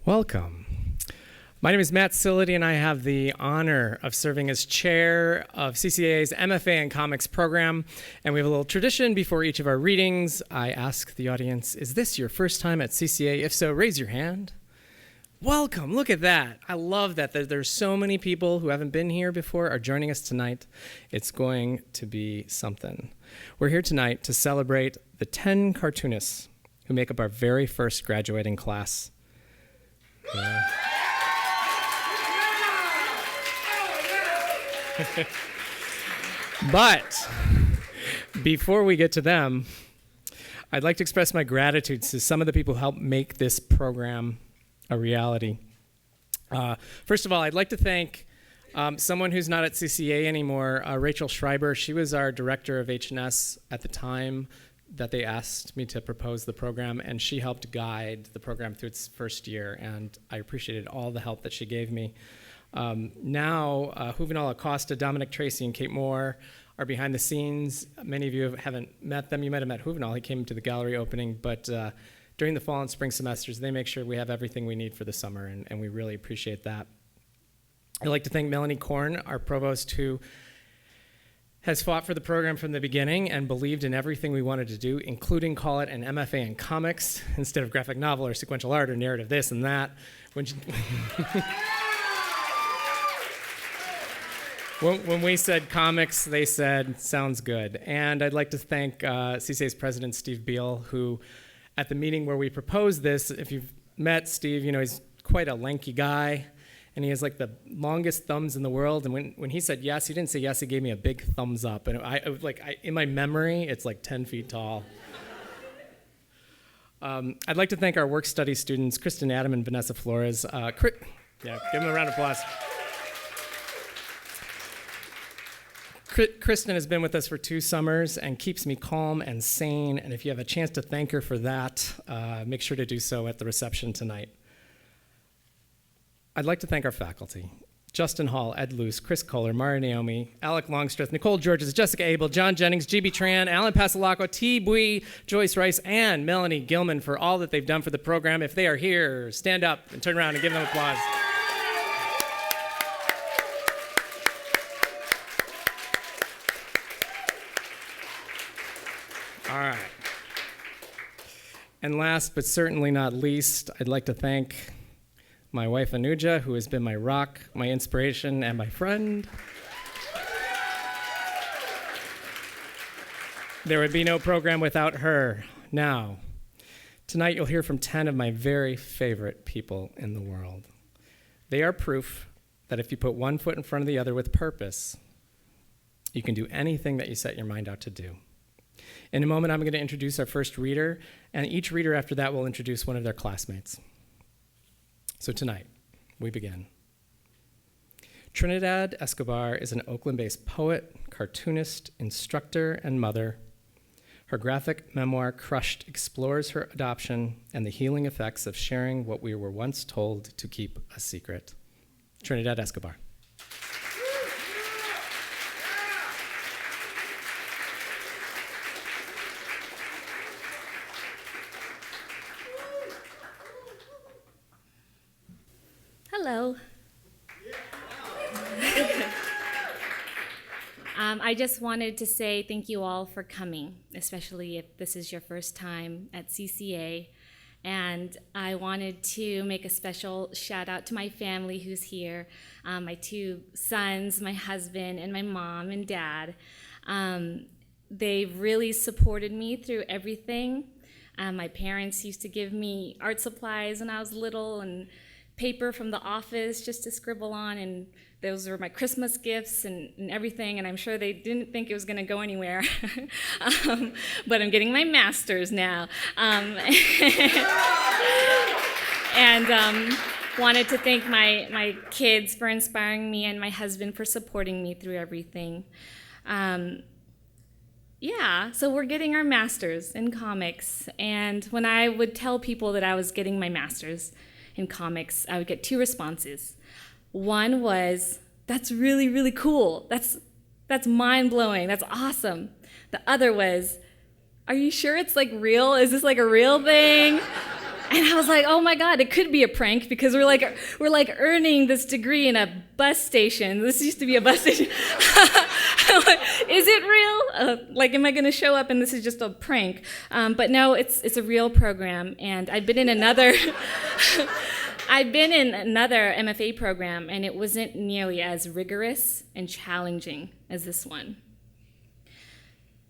Welcome. My name is Matt Sillity, and I have the honor of serving as chair of CCA's MFA in Comics program. And we have a little tradition before each of our readings. I ask the audience, is this your first time at CCA? If so, raise your hand. Welcome. Look at that. I love that. There's so many people who haven't been here before are joining us tonight. It's going to be something. We're here tonight to celebrate the 10 cartoonists who make up our very first graduating class. But before we get to them, I'd like to express my gratitude to some of the people who helped make this program a reality. First of all, I'd like to thank someone who's not at CCA anymore, Rachel Schreiber. She was our director of H&S at the time that they asked me to propose the program, and she helped guide the program through its first year, and I appreciated all the help that she gave me. Now, Juvenal Acosta, Dominic Tracy, and Kate Moore are behind the scenes. Many of you haven't met them. You might have met Juvenal. He came to the gallery opening, but during the fall and spring semesters, they make sure we have everything we need for the summer, and we really appreciate that. I'd like to thank Melanie Korn, our provost, who has fought for the program from the beginning and believed in everything we wanted to do, including call it an MFA in comics instead of graphic novel or sequential art or narrative this and that. When we said comics, they said, sounds good. And I'd like to thank CCA's president, Steve Beal, who at the meeting where we proposed this, if you've met Steve, you know, he's quite a lanky guy, and he has like the longest thumbs in the world. And when he said yes, he didn't say yes, he gave me a big thumbs up. And in my memory, it's like 10 feet tall. I'd like to thank our work study students, Kristen Adam and Vanessa Flores. Give them a round of applause. Kristen has been with us for 2 summers and keeps me calm and sane. And if you have a chance to thank her for that, make sure to do so at the reception tonight. I'd like to thank our faculty: Justin Hall, Ed Luce, Chris Kohler, Mara Naomi, Alec Longstreth, Nicole Georges, Jessica Abel, John Jennings, GB Tran, Alan Pasalaco, T. Bui, Joyce Rice, and Melanie Gilman for all that they've done for the program. If they are here, stand up and turn around and give them applause. All right. And last but certainly not least, I'd like to thank my wife, Anuja, who has been my rock, my inspiration, and my friend. There would be no program without her. Now, tonight you'll hear from 10 of my very favorite people in the world. They are proof that if you put one foot in front of the other with purpose, you can do anything that you set your mind out to do. In a moment, I'm going to introduce our first reader, and each reader after that will introduce one of their classmates. So tonight, we begin. Trinidad Escobar is an Oakland-based poet, cartoonist, instructor, and mother. Her graphic memoir, Crushed, explores her adoption and the healing effects of sharing what we were once told to keep a secret. Trinidad Escobar. Hello. I just wanted to say thank you all for coming, especially if this is your first time at CCA. And I wanted to make a special shout out to my family who's here, my 2 sons, my husband, and my mom and dad. They've really supported me through everything. My parents used to give me art supplies when I was little and paper from the office just to scribble on, and those were my Christmas gifts and everything, and I'm sure they didn't think it was going to go anywhere. But I'm getting my master's now. And wanted to thank my kids for inspiring me and my husband for supporting me through everything. So we're getting our master's in comics, and when I would tell people that I was getting my master's in comics, I would get 2 responses. One was, that's really, really cool. That's mind-blowing. That's awesome. The other was, are you sure it's like real? Is this like a real thing? And I was like, oh my God, it could be a prank because we're like earning this degree in a bus station. This used to be a bus station. I'm like, is it real? Like, am I going to show up and this is just a prank? But no, it's a real program. And I've been in another MFA program, and it wasn't nearly as rigorous and challenging as this one.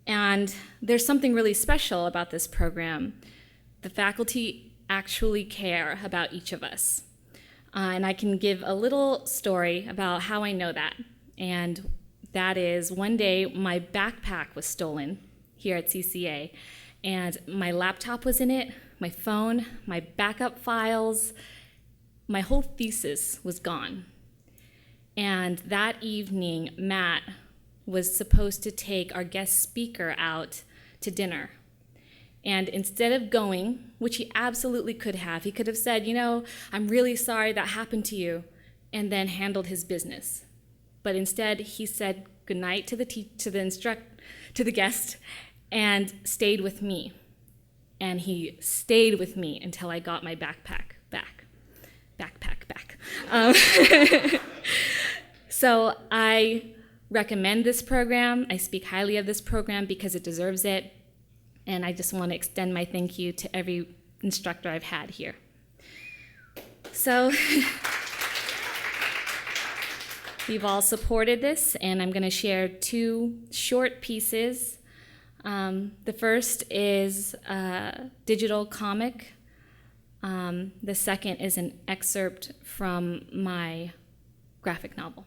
And there's something really special about this program. The faculty actually care about each of us. And I can give a little story about how I know that. And that is, one day my backpack was stolen here at CCA, and my laptop was in it, my phone, my backup files, my whole thesis was gone. And that evening, Matt was supposed to take our guest speaker out to dinner. And instead of going, which he absolutely could have, he could have said, I'm really sorry that happened to you, and then handled his business. But instead, he said goodnight to the guest and stayed with me. And he stayed with me until I got my backpack back. So I recommend this program. I speak highly of this program because it deserves it. And I just want to extend my thank you to every instructor I've had here. So you've all supported this, and I'm going to share two short pieces. The first is a digital comic. The second is an excerpt from my graphic novel.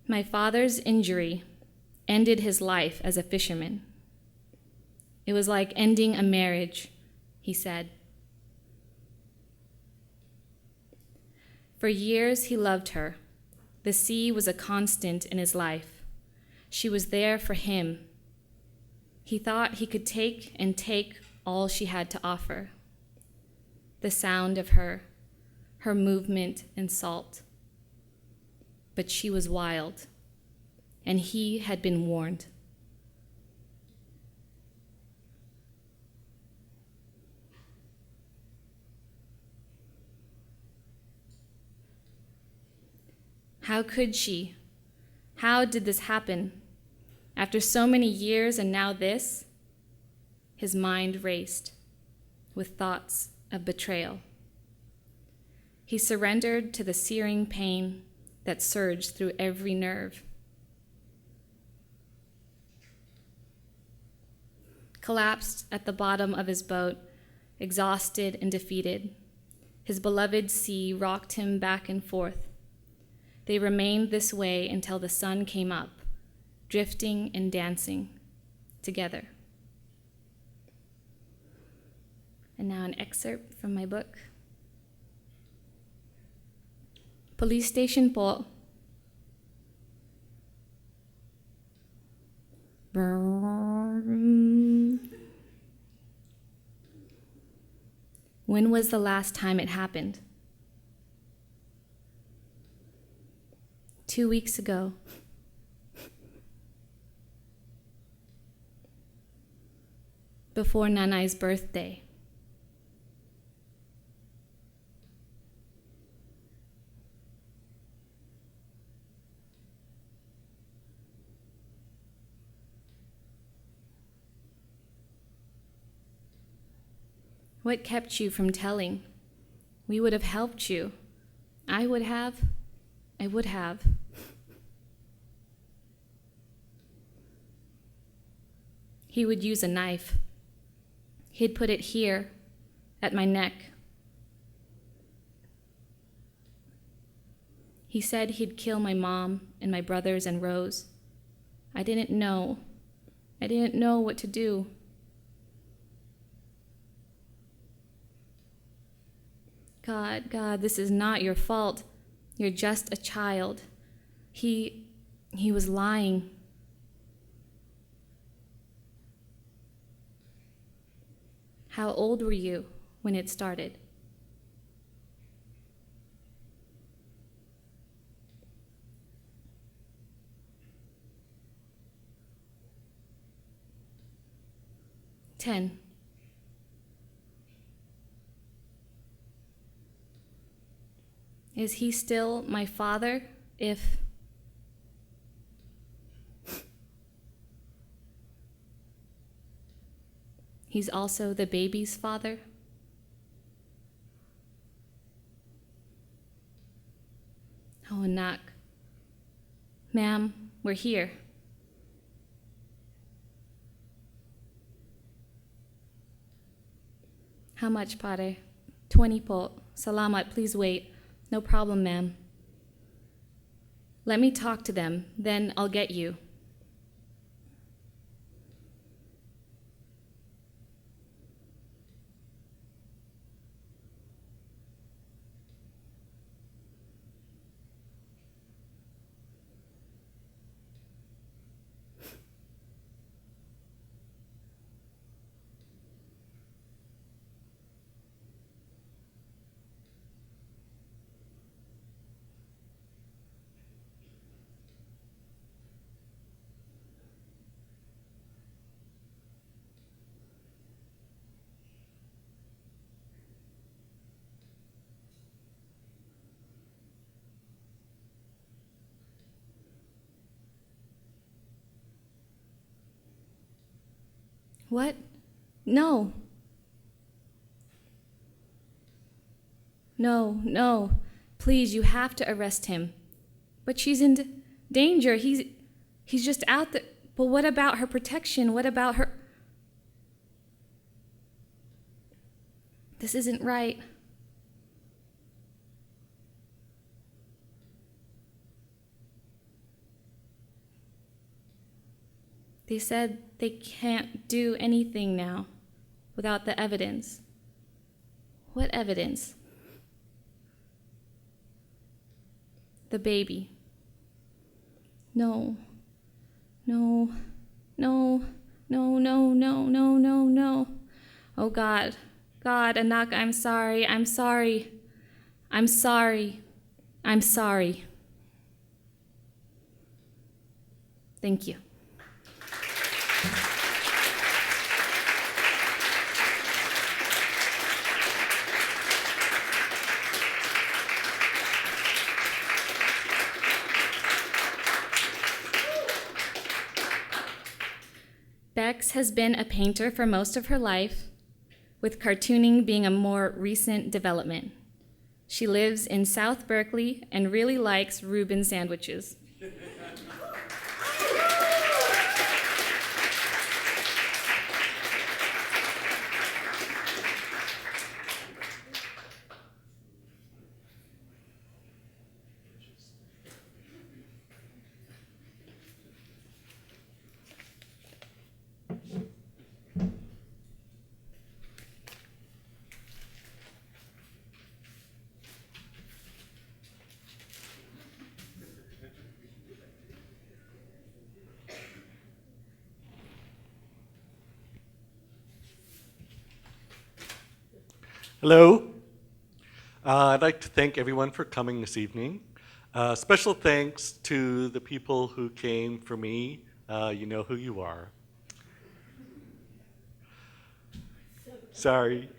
My father's injury ended his life as a fisherman. It was like ending a marriage, he said. For years he loved her. The sea was a constant in his life. She was there for him. He thought he could take all she had to offer. The sound of her movement and salt. But she was wild, and he had been warned. How could she? How did this happen? After so many years and now this? His mind raced with thoughts of betrayal. He surrendered to the searing pain that surged through every nerve. Collapsed at the bottom of his boat, exhausted and defeated, his beloved sea rocked him back and forth. They remained this way until the sun came up, drifting and dancing together. And now an excerpt from my book. Police station po. When was the last time it happened? 2 weeks ago. Before Nanai's birthday. What kept you from telling? We would have helped you. I would have. He would use a knife. He'd put it here, at my neck. He said he'd kill my mom and my brothers and Rose. I didn't know. I didn't know what to do. God, this is not your fault. You're just a child. He was lying. How old were you when it started? 10. Is he still my father if he's also the baby's father? Oh, knock. Ma'am, we're here. How much, Padre? 20 po. Salamat, please wait. No problem, ma'am. Let me talk to them, then I'll get you. What? No. No, no. Please, you have to arrest him. But she's in danger. He's just out there. But what about her protection? What about her? This isn't right. They said they can't do anything now without the evidence. What evidence? The baby. No, no, no, no, no, no, no, no, no. Oh God, God, Anak, I'm sorry, I'm sorry, I'm sorry, I'm sorry. Thank you. Bex has been a painter for most of her life, with cartooning being a more recent development. She lives in South Berkeley and really likes Reuben sandwiches. Hello. I'd like to thank everyone for coming this evening. Special thanks to the people who came for me. You know who you are. Sorry,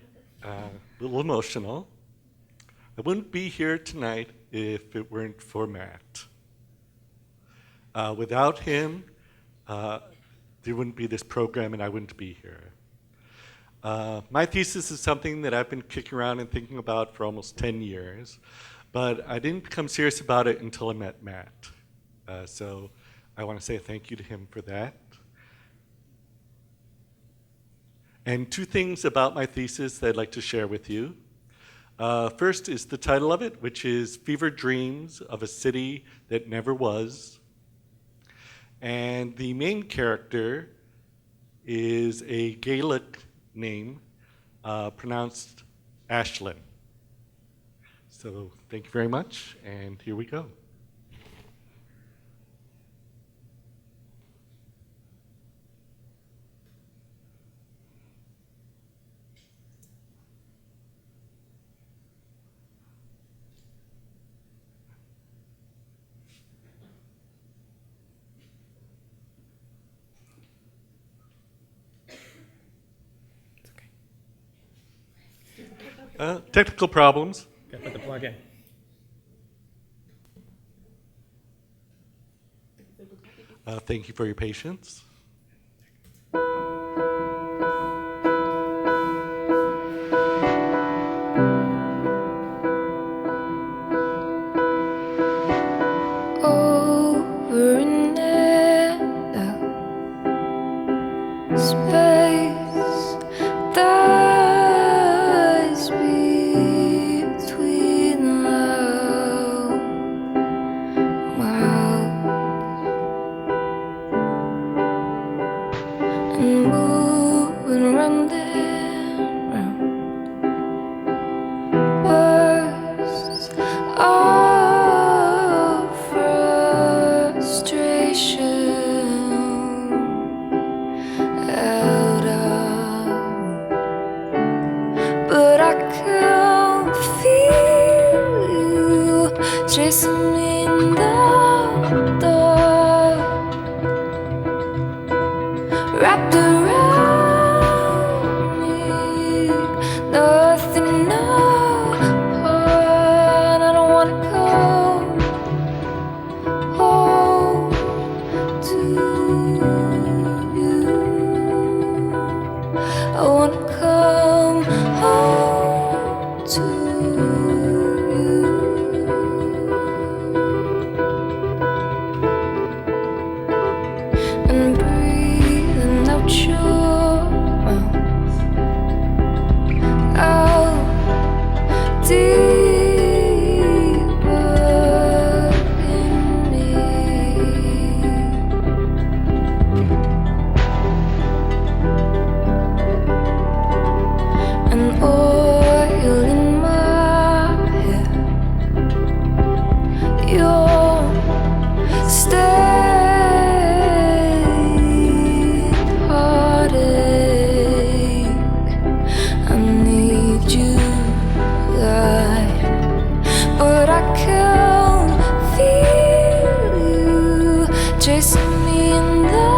a little emotional. I wouldn't be here tonight if it weren't for Matt. Without him, there wouldn't be this program and I wouldn't be here. My thesis is something that I've been kicking around and thinking about for almost 10 years, but I didn't become serious about it until I met Matt. So I want to say thank you to him for that. And two things about my thesis that I'd like to share with you. First is the title of it, which is Fever Dreams of a City That Never Was. And the main character is a Gaelic name pronounced Ashlyn. So thank you very much, and here we go. Technical problems. Gotta put the plug in. Thank you for your patience. Over in that space dies between our mouths and moving around and round bursts of frustration out of, but I can feel you chasing me in the dark, wrapped around me, nothing apart. I don't wanna go home to you. I wanna come home to you and breathing out your mouth out deeper in me. An oil in my hair, your stayed heartache. I need you, like, but I can feel you chasing me in the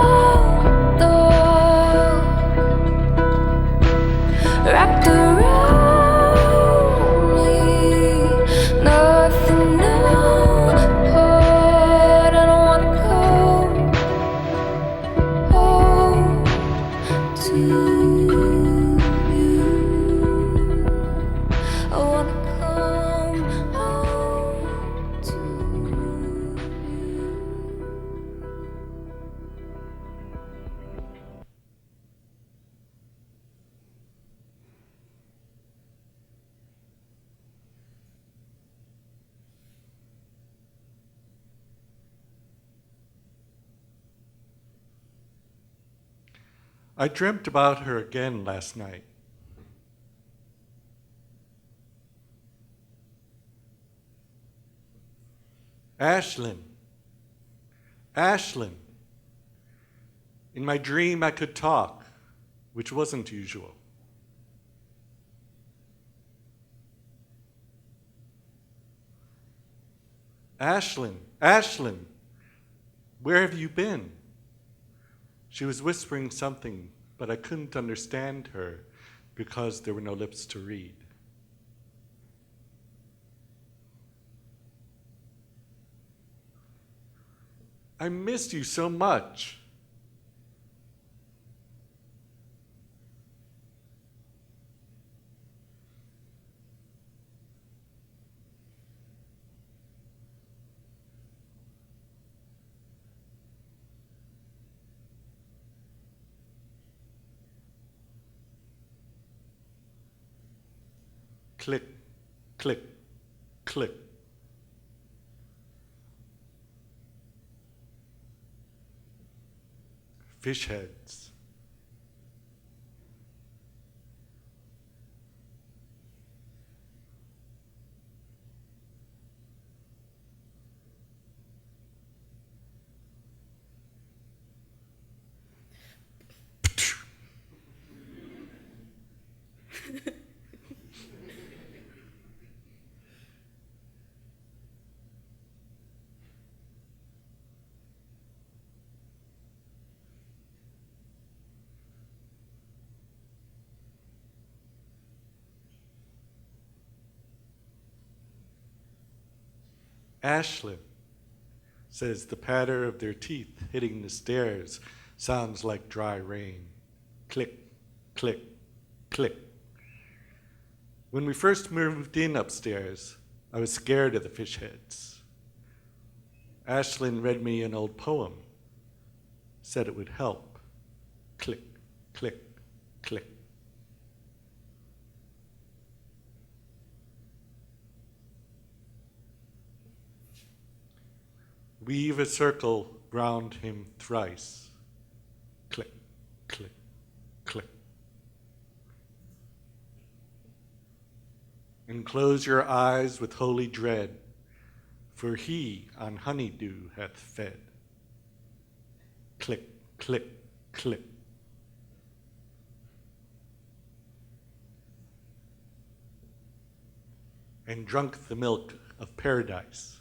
dark, wrapped around me, nothing apart. I don't wanna go home to you. I wanna come home to you. I dreamt about her again last night. Ashlyn. Ashlyn. In my dream, I could talk, which wasn't usual. Ashlyn, Ashlyn, where have you been? She was whispering something, but I couldn't understand her because there were no lips to read. I missed you so much. Click, click, click. Fish heads. Ashlyn says the patter of their teeth hitting the stairs sounds like dry rain. Click, click, click. When we first moved in upstairs, I was scared of the fish heads. Ashlyn read me an old poem, said it would help. Click, click, click. Weave a circle round him thrice. Click, click, click. And close your eyes with holy dread, for he on honeydew hath fed. Click, click, click. And drunk the milk of paradise.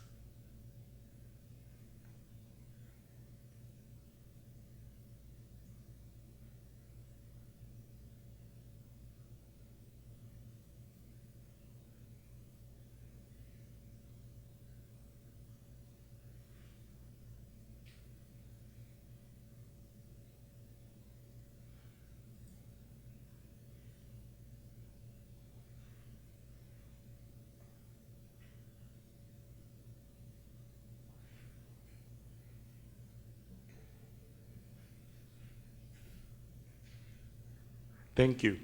Thank you.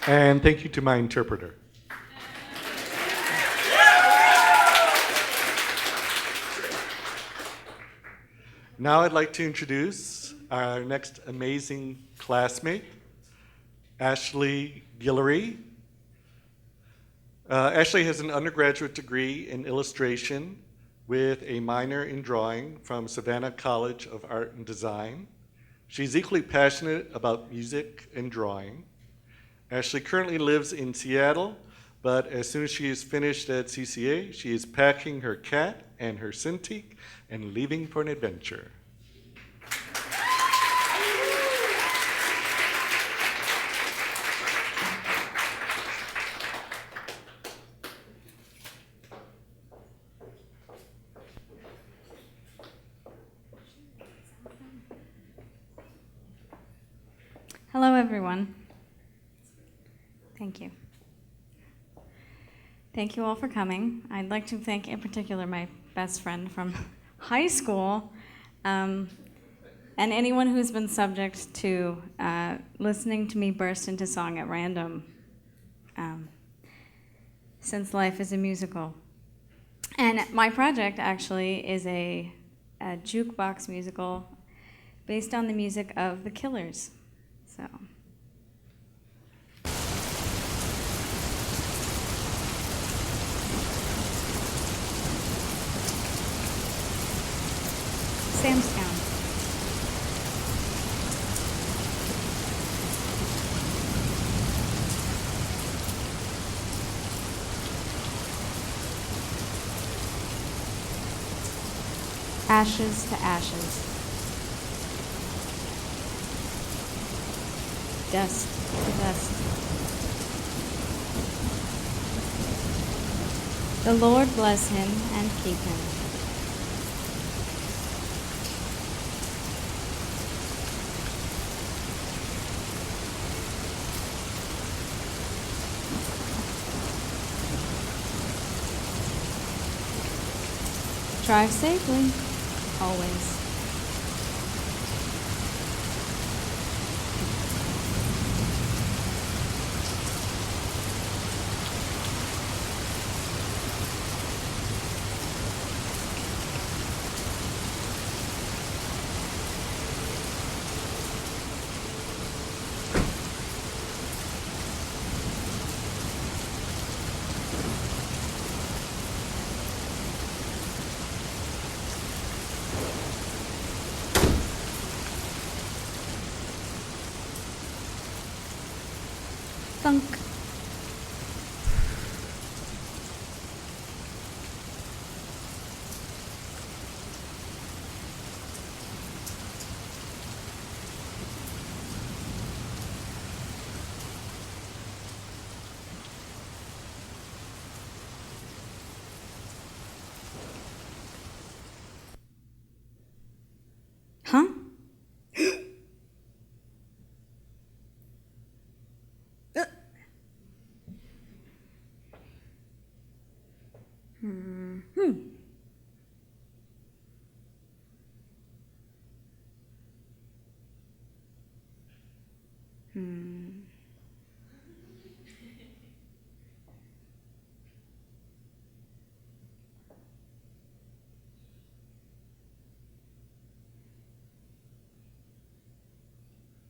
And thank you to my interpreter. Now I'd like to introduce our next amazing classmate, Ashley Guillory. Ashley has an undergraduate degree in illustration with a minor in drawing from Savannah College of Art and Design. She's equally passionate about music and drawing. Ashley currently lives in Seattle, but as soon as she is finished at CCA, she is packing her cat and her Cintiq and leaving for an adventure. Hello, everyone. Thank you. Thank you all for coming. I'd like to thank in particular my best friend from high school and anyone who's been subject to listening to me burst into song at random since life is a musical. And my project actually is a jukebox musical based on the music of The Killers. So. Sam's Town. Ashes to ashes. Dust to dust. The Lord bless him and keep him. Drive safely, always. Thunk.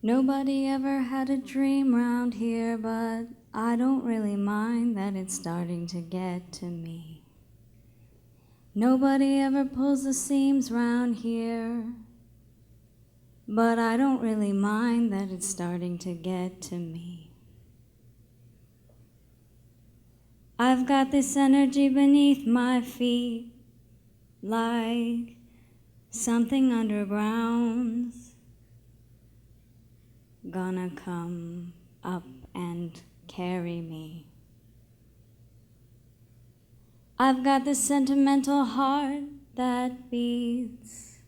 Nobody ever had a dream round here, but I don't really mind that it's starting to get to me. Nobody ever pulls the seams round here, but I don't really mind that it's starting to get to me. I've got this energy beneath my feet, like something underground's gonna come up and carry me. I've got this sentimental heart that beats,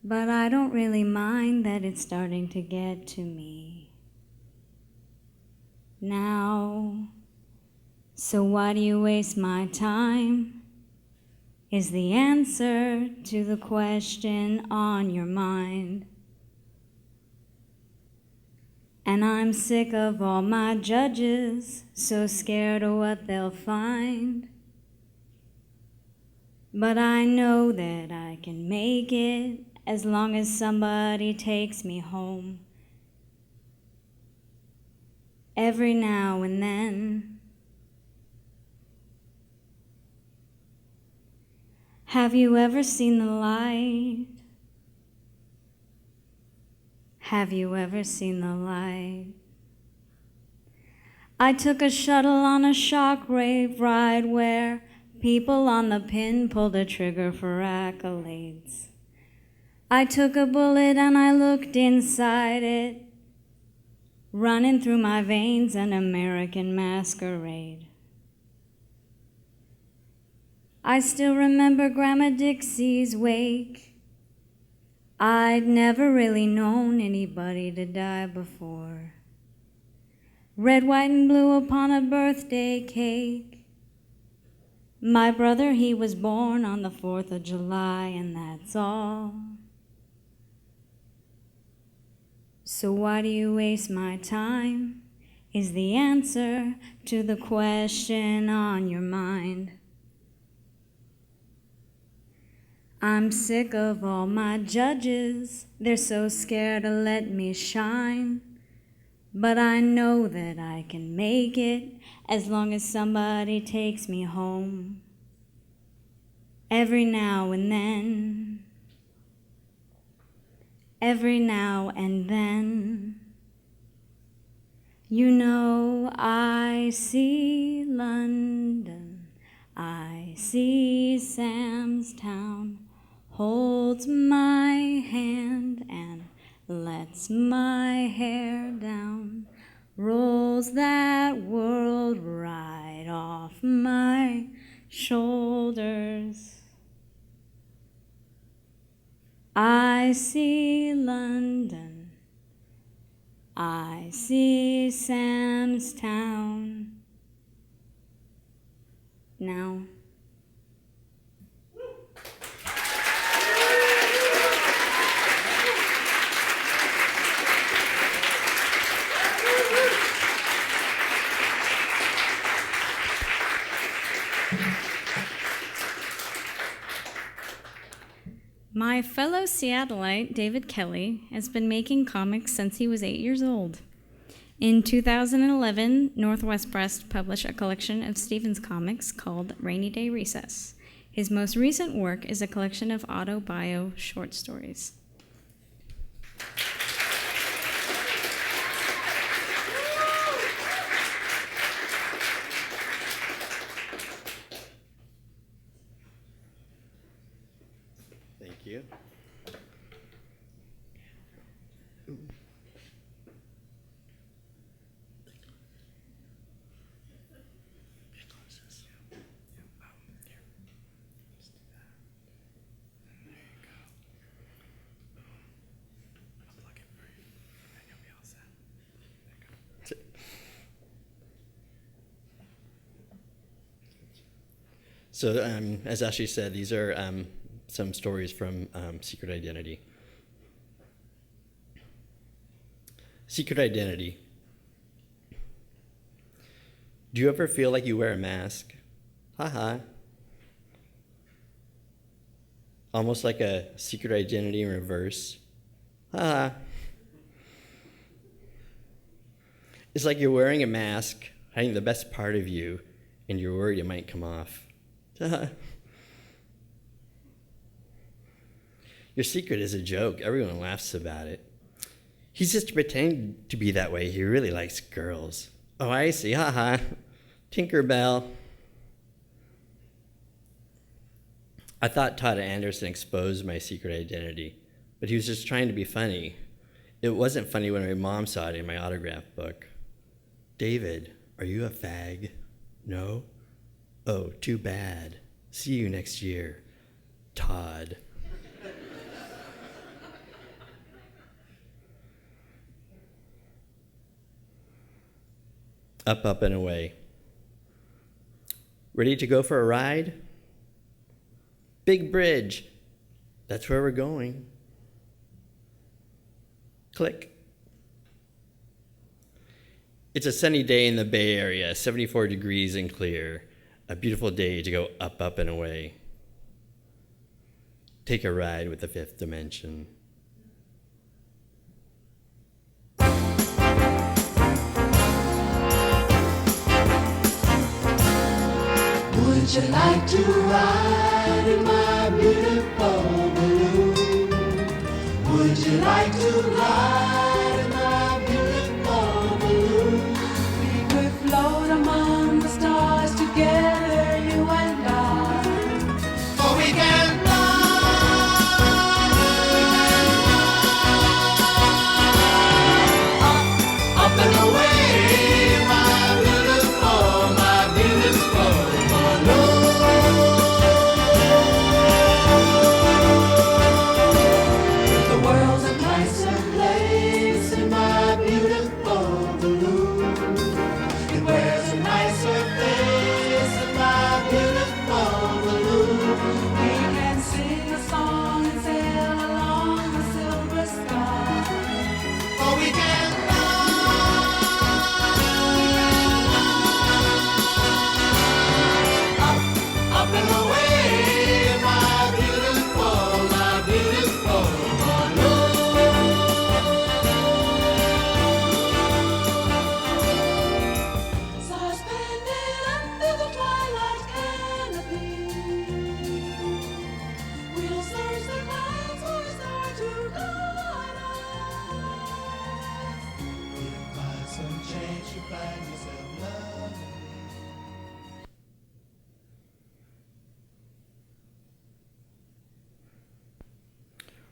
but I don't really mind that it's starting to get to me now. So why do you waste my time? Is the answer to the question on your mind. And I'm sick of all my judges, so scared of what they'll find. But I know that I can make it as long as somebody takes me home. Every now and then. Have you ever seen the light? Have you ever seen the light? I took a shuttle on a shockwave ride where people on the pin pulled a trigger for accolades. I took a bullet and I looked inside it, running through my veins an American masquerade. I still remember Grandma Dixie's wake. I'd never really known anybody to die before. Red, white, and blue upon a birthday cake. My brother, he was born on the 4th of July, and that's all. So why do you waste my time? Is the answer to the question on your mind. I'm sick of all my judges, they're so scared to let me shine. But I know that I can make it as long as somebody takes me home. Every now and then, every now and then. You know I see London, I see Sam's Town, holds my hand and lets my hair down, rolls that world right off my shoulders. I see London, I see Sam's Town. Now, my fellow Seattleite, David Kelly, has been making comics since he was 8 years old. In 2011, Northwest Press published a collection of Stephen's comics called Rainy Day Recess. His most recent work is a collection of auto-bio short stories. Thank you. So, as Ashley said, these are some stories from Secret Identity. Secret Identity. Do you ever feel like you wear a mask? Haha. Almost like a secret identity in reverse. Haha. It's like you're wearing a mask, hiding the best part of you, and you're worried it might come off. Your secret is a joke. Everyone laughs about it. He's just pretending to be that way. He really likes girls. Oh, I see. Haha. Tinkerbell. I thought Todd Anderson exposed my secret identity, but he was just trying to be funny. It wasn't funny when my mom saw it in my autograph book. David, are you a fag? No? Oh, too bad. See you next year. Todd. Up, up, and away. Ready to go for a ride? Big bridge. That's where we're going. Click. It's a sunny day in the Bay Area, 74 degrees and clear. A beautiful day to go up, up, and away. Take a ride with the fifth dimension. Would you like to ride in my beautiful balloon? Would you like to ride in my beautiful balloon? We could float among the stars together, you and I. Oh, we can fly up and away.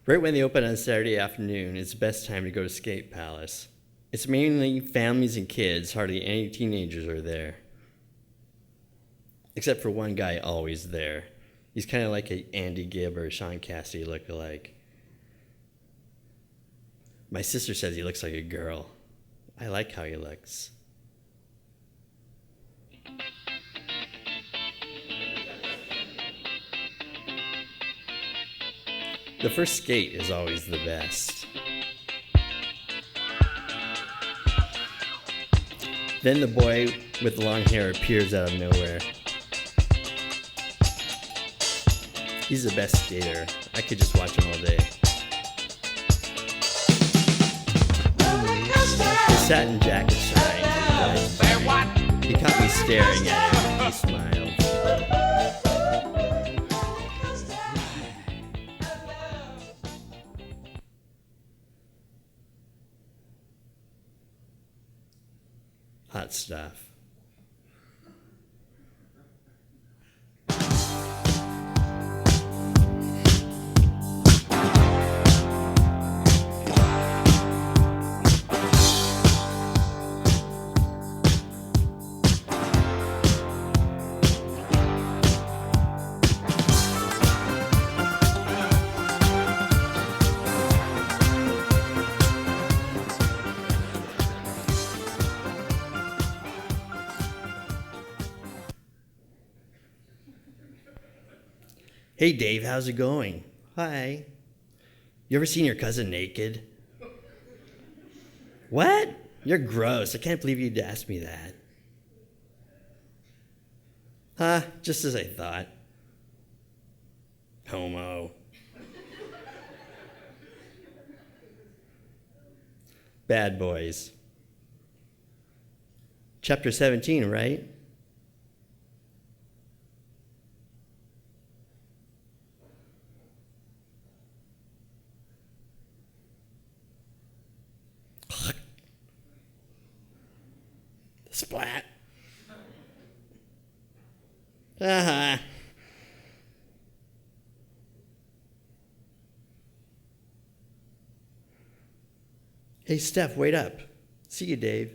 Right when they open on Saturday afternoon, it's the best time to go to Skate Palace. It's mainly families and kids, hardly any teenagers are there. Except for one guy always there. He's kind of like an Andy Gibb or Sean Cassidy lookalike. My sister says he looks like a girl. I like how he looks. The first skate is always the best. Then the boy with the long hair appears out of nowhere. He's the best skater. I could just watch him all day. His satin jacket shines. He caught me staring at him and he smiled. Hot stuff. Hey, Dave, how's it going? Hi. You ever seen your cousin naked? What? You're gross. I can't believe you'd ask me that. Huh, just as I thought. Homo. Bad boys. Chapter 17, right? Splat. Uh-huh. Hey, Steph, wait up. See you, Dave.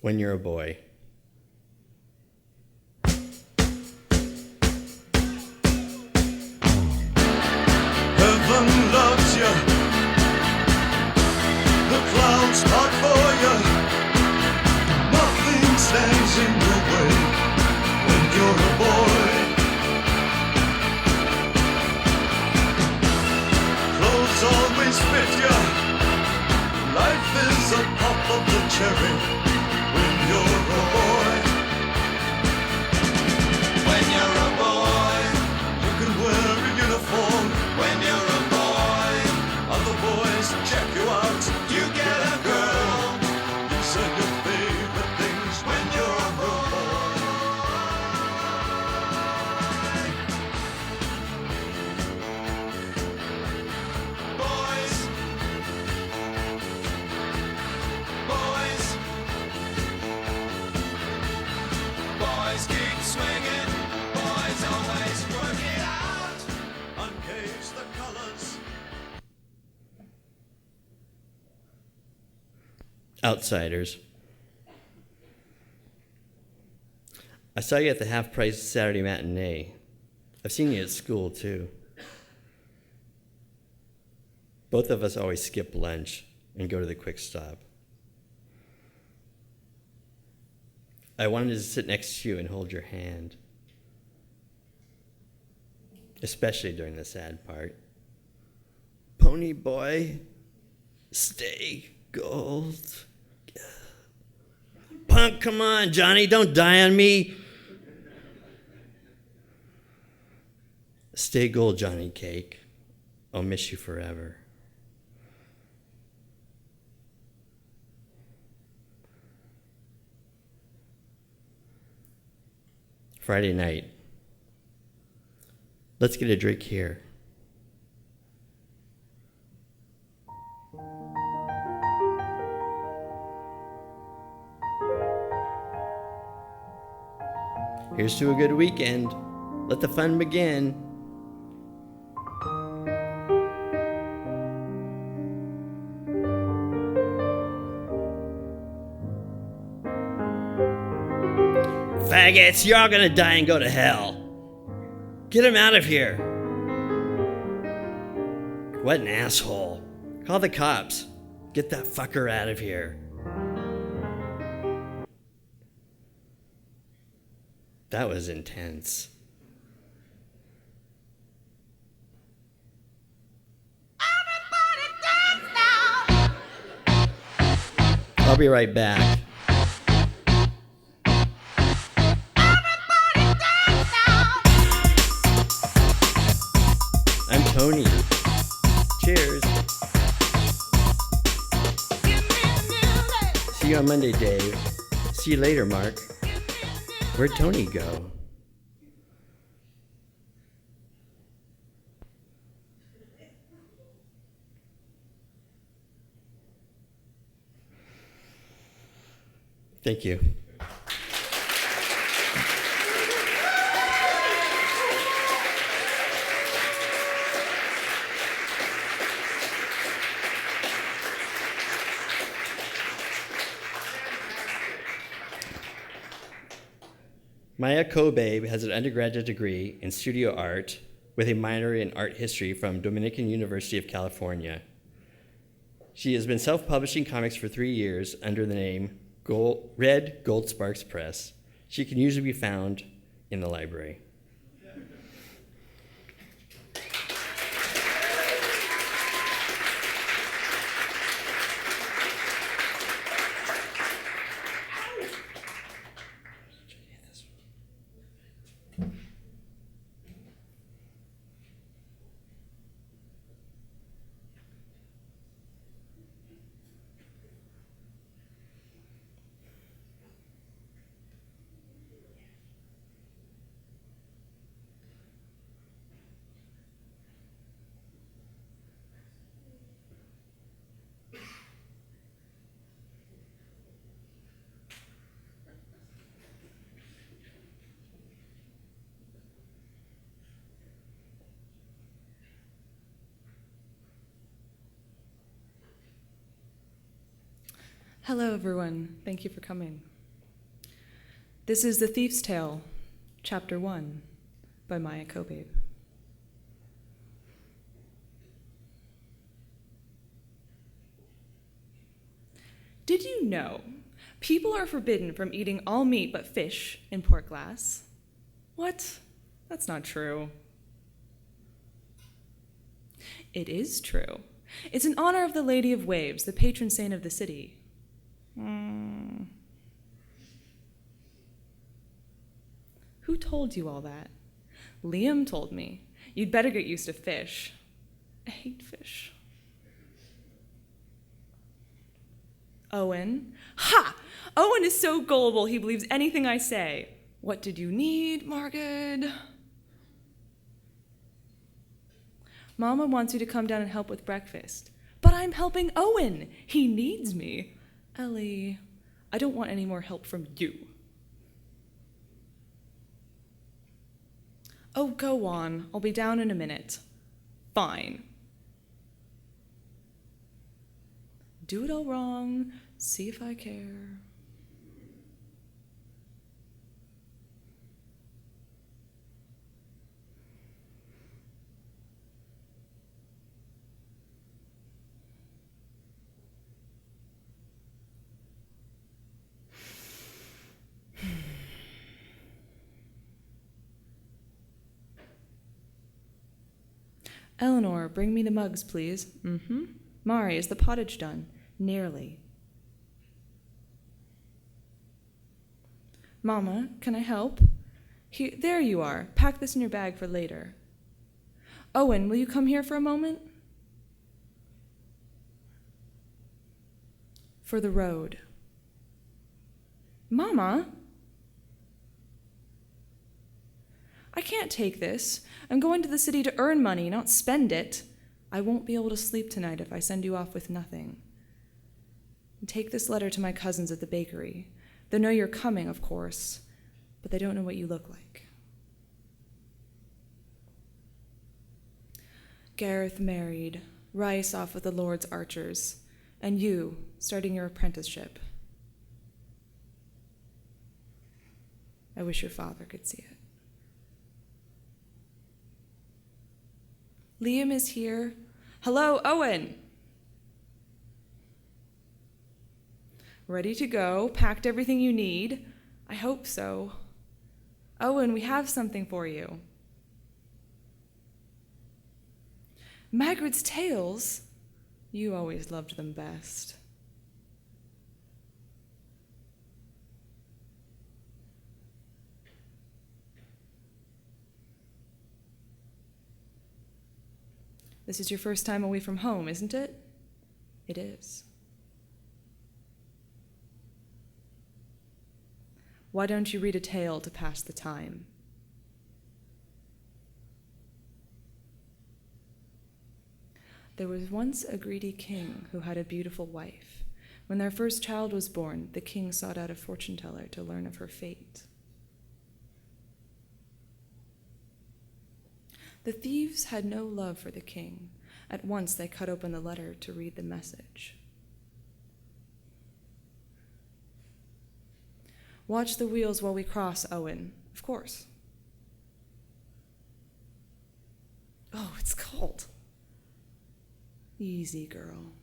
When you're a boy. Heaven loves you. The clouds part for you. Nothing stands in your way when you're a boy. Clothes always fit you. Life is a pop of the cherry when you're a boy. When you're a boy, you can wear a uniform. When you're a boy, other boys check you out. You get a girl. You say your favorite things when you're a boy. Boys, boys, boys keep swinging. Boys always work it out. Uncage the colors. Outsiders. I saw you at the half-price Saturday matinee. I've seen you at school, too. Both of us always skip lunch and go to the quick stop. I wanted to sit next to you and hold your hand, especially during the sad part. Pony boy, stay gold. Punk, come on, Johnny, don't die on me. Stay gold, Johnny Cake. I'll miss you forever. Friday night. Let's get a drink here. Here's to a good weekend. Let the fun begin. Faggots, you're all gonna die and go to hell. Get him out of here. What an asshole. Call the cops. Get that fucker out of here. That was intense. I'll be right back. I'm Tony. Cheers. See you on Monday, Dave. See you later, Mark. Where'd Tony go? Thank you. Maya Kobe has an undergraduate degree in studio art with a minor in art history from Dominican University of California. She has been self-publishing comics for 3 years under the name red Gold Sparks press. She can usually be found in the library. Hello, everyone. Thank you for coming. This is The Thief's Tale, Chapter 1, by Maya Kobabe. Did you know people are forbidden from eating all meat but fish in Port Glass? What? That's not true. It is true. It's in honor of the Lady of Waves, the patron saint of the city. Who told you all that? Liam told me. You'd better get used to fish. I hate fish. Owen. Ha! Owen is so gullible he believes anything I say. What did you need, Margaret? Mama wants you to come down and help with breakfast. But I'm helping Owen. He needs me. Ellie, I don't want any more help from you. Oh, go on. I'll be down in a minute. Fine. Do it all wrong. See if I care. Eleanor, bring me the mugs, please. Mm-hmm. Mari, is the pottage done? Nearly. Mama, can I help? There you are. Pack this in your bag for later. Owen, will you come here for a moment? For the road. Mama? I can't take this. I'm going to the city to earn money, not spend it. I won't be able to sleep tonight if I send you off with nothing. And take this letter to my cousins at the bakery. They know you're coming, of course, but they don't know what you look like. Gareth married, Rice off with the Lord's archers, and you starting your apprenticeship. I wish your father could see it. Liam is here. Hello, Owen. Ready to go? Packed everything you need? I hope so. Owen, we have something for you. Magritt's tales? You always loved them best. This is your first time away from home, isn't it? It is. Why don't you read a tale to pass the time? There was once a greedy king who had a beautiful wife. When their first child was born, the king sought out a fortune teller to learn of her fate. The thieves had no love for the king. At once they cut open the letter to read the message. Watch the wheels while we cross, Owen. Of course. Oh, it's cold. Easy, girl.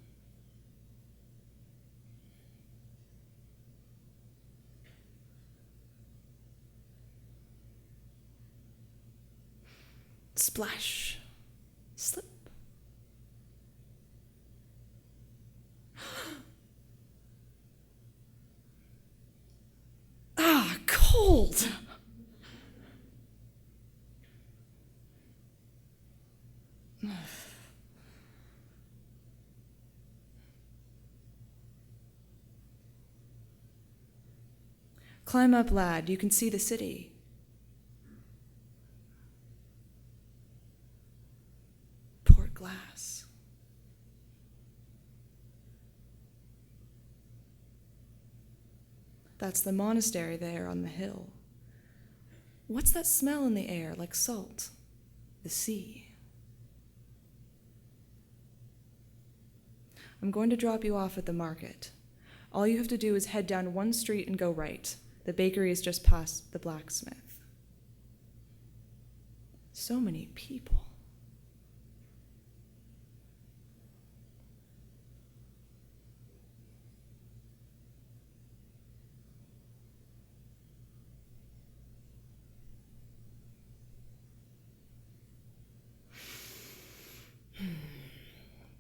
Splash. Slip. Ah, cold. Climb up, lad. You can see the city. Port glass. That's the monastery there on the hill. What's that smell in the air, like salt? The sea. I'm going to drop you off at the market. All you have to do is head down one street and go right. The bakery is just past the blacksmith. So many people.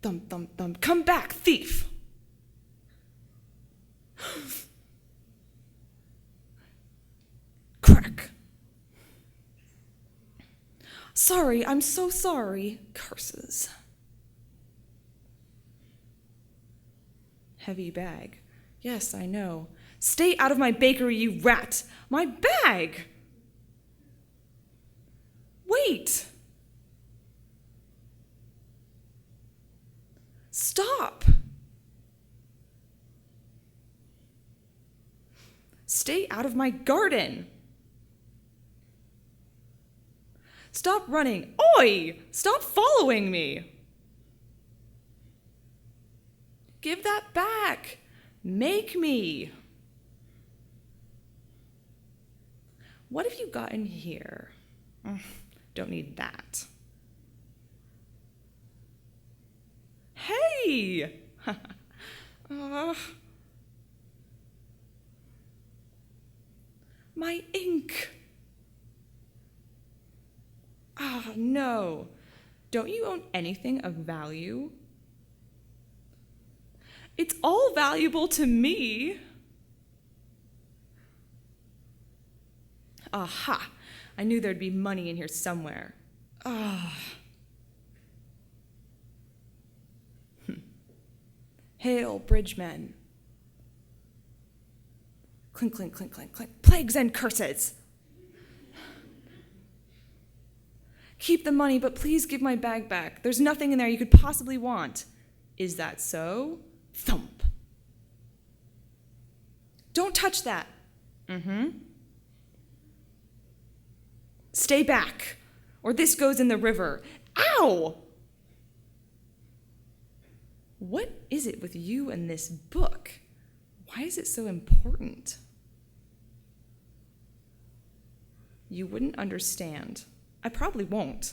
Thump, thump, thump. Come back, thief! Crack. Sorry, I'm so sorry. Curses. Heavy bag. Yes, I know. Stay out of my bakery, you rat! My bag! Wait! Stop! Stay out of my garden! Stop running! Oi! Stop following me! Give that back! Make me! What have you got in here? Don't need that. Hey! My ink! Ah, no. Don't you own anything of value? It's all valuable to me. Aha! I knew there'd be money in here somewhere. Ah. Hail, bridgemen. Clink, clink, clink, clink, clink. Plagues and curses! Keep the money, but please give my bag back. There's nothing in there you could possibly want. Is that so? Thump. Don't touch that. Stay back, or this goes in the river. Ow! What is it with you and this book? Why is it so important? You wouldn't understand. I probably won't.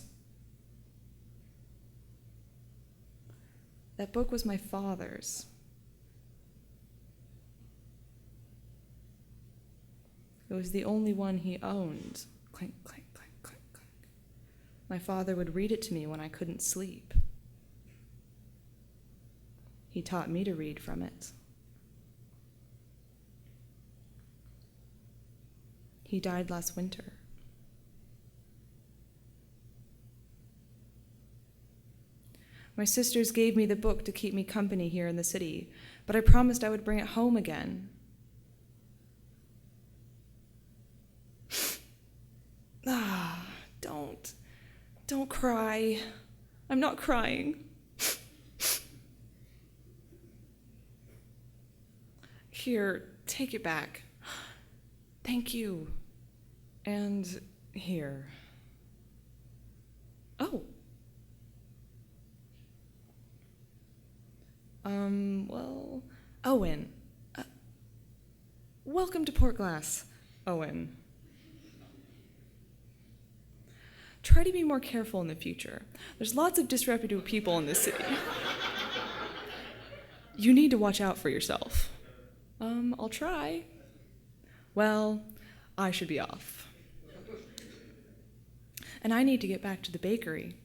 That book was my father's. It was the only one he owned. Clink, clink, clink, clink, clink. My father would read it to me when I couldn't sleep. He taught me to read from it. He died last winter. My sisters gave me the book to keep me company here in the city, but I promised I would bring it home again. Don't cry. I'm not crying. Here, take it back. Thank you. And here. Oh. Well, Owen. Welcome to Port Glass, Owen. Try to be more careful in the future. There's lots of disreputable people in this city. You need to watch out for yourself. I'll try. Well, I should be off. and I need to get back to the bakery.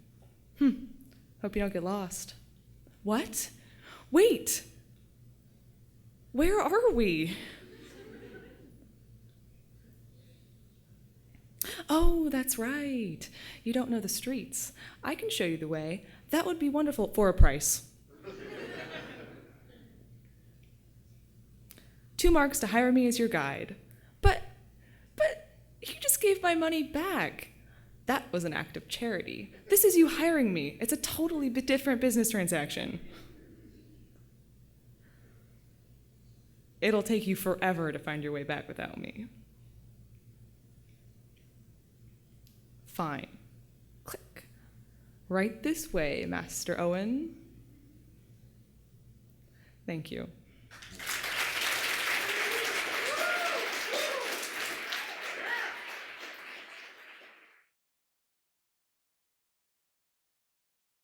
Hope you don't get lost. What? Wait! Where are we? Oh, that's right. You don't know the streets. I can show you the way. That would be wonderful for a price. 2 marks to hire me as your guide. But you just gave my money back. That was an act of charity. This is you hiring me. It's a totally different business transaction. It'll take you forever to find your way back without me. Fine. Click. Right this way, Master Owen. Thank you.